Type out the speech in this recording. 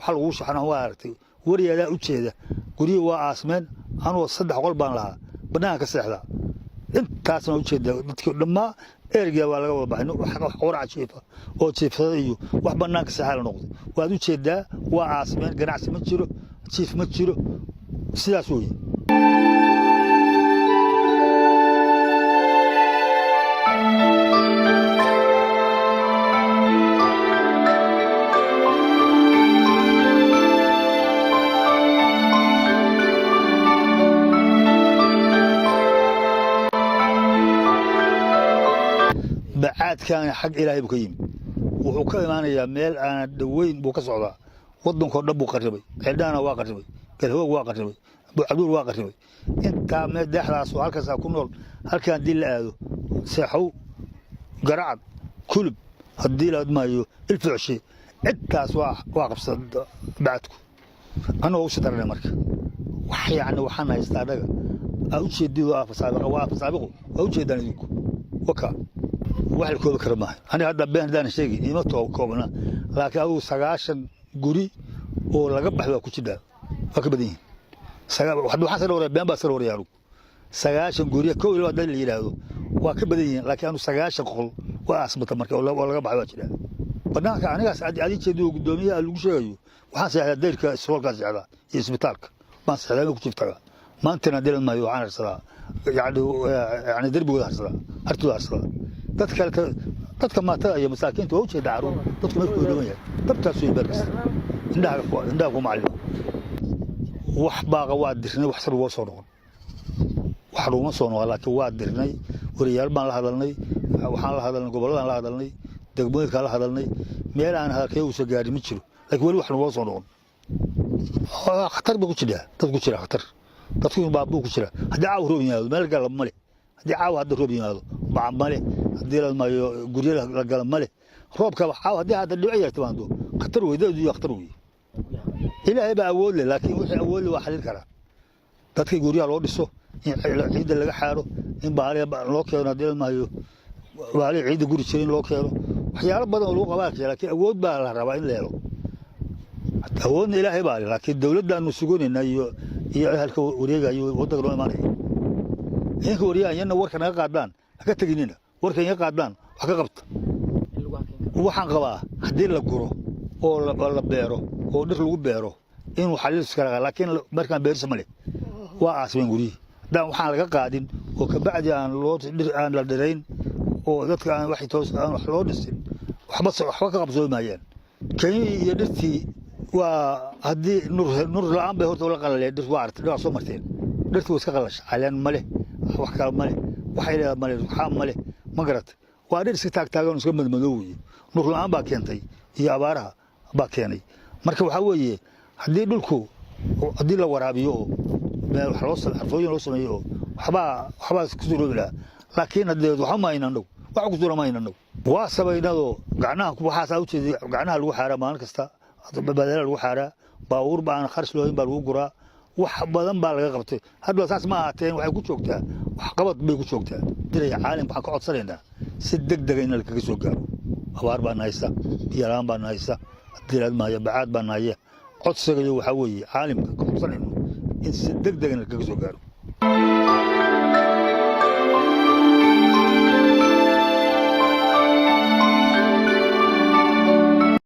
waxa lagu shaxnaa waa aragtay wariyada u jeeda guriga waa aasmeen anoo 3 qol baan lahaa banaanka seexda intaasna u jeeda dadkii dhamaa erga waa laga wada baxay wax qurac jiifa oo jiifada iyo wax banaanka seexal noqday waad u jeedaa waa aasmeen ganacsi ma jiro jiif ma jiro sidaas weeye بعد كان حق إلهي بكيم وحكى معنا يا ميل أنا دوين بوكسعدا وضن كنا بوقربي عندنا واقربي قال هو واقربي بعدور واقربي أنت ما دحلا سؤال كذا كنول هل كان ديل هذا سحو قرعد كلب هالديل هذا ما يو الفعشي أنت سوا واقف صد بعدكم أنا وصلت على المركب وحي يعني وحنا يستعرق أو شيء دي واقف سابقه أو شيء دانيكم وكا واحد كوب كرماه أنا هذا بين دان شيء ما تو كوبنا لكن أبو سجاشن جوري ولا قبح بقى كذا أكبدين سجا واحد حصل ورا بين بصر ورا يارو سجاشن جوري كوب الواد اللي يلاقيه وأكبدين لكن أنا سجاشن خل وأصبت مركب ولا قبح بقى كذا بدنا كأني قاس عادي تشدو قدامي اللوجيو وحاسس على ذلك السؤال قاس على يسبتالك ما سألني كيف ترى ما أنت نادر ما يوعان الصلاة يعني دربوا الصلاة هرتوا الصلاة dadka maatada iyo masaakiinta oo jeeda caruur dadku ma ku dhawaan tabtaas way barkas indaa ku macallin wax baaqa waa dirnay wax sar soo noqon wax ruuma soo noqon laakiin waa dirnay wariyaal baan la hadalnay waxaan la hadalnay goboladaan la hadalnay degmooyinka la hadalnay meel aan halkay u soo gaarin ma jiro laakiin wali wax ruuma soo noqon khatar buu ku jiraa dadku jira khatar dadku baabu ku jira hadii caaw roob yimaado meel gal ma leh hadii caaw hadda roob yimaado baa ma leh hadii la maayo guriga la gal ma leh roobka waxa hadii hada dhiciyay tabaando khatar weydadu iyo khatar weey ilaahay baa awood leh laakiin wixii awood leh waa xalin kara dadka guriga loo dhiso in ciid laga xaaro in baari loo keeno hadii la maayo baari ciid guri jirin loo keeno waxyaalo badan oo loo qabaa laakiin awood baa la rabaa in la helo awoodna ilaahay baa laakiin dawladdaanu sugoonayna iyo halka wareegayo wadada loo imaanay inka wariyayna warka naga qaadaan ka taginina warka naga qaadaan wax ka qabta waxaan qabaa hadii la guro oo la beero oo dhir lagu beero inuu xalil iska laakiin markaan beerso male waa aasbeen guri daan waxaan laga qaadin oo ka bacdi aan loo dhir aan la dhirayn oo dadka aan wax toos aan wax loo dhisin waxba ka qabsoo maayeen kani iyo dhirtii waa hadii nur la'aan bay horta la qalalay dhir waa artay soo marteen dhirtu iska qalash caleen male wax kale male waxay leedahay male waxa male ma garat waa dhir iska taagtaagan iska madmadoway nur la'aan baa keentay iyo abaaraha baa keenay marka waxa weeye hadii dhulku hadii la waraabiyo meel wax loo xarfooyin loo sameeyo waxba isku soo roobila laakiin hadii waxa ma aynano wax ku soo ma aynano waa sabaynado gacnaha ku waxa soo jeeday gacnaha lagu xaaraa maalin kasta badal lagu xaaraa baawur baan kharash looyin baa lagu guraa wax badan baa laga qabtay hadda saas ma ahaateen waxay ku joogtaa wax qabad bay ku joogtaa diray caalam waxa ka codsanaynaa si degdeg in la kaga soo gaaro abaar baan haysta biyaan baan haysta dilaad ma ya baad baan haya codsiga waxa weeye caalamka ka codsanayno in si degdeg in la kaga soo gaaro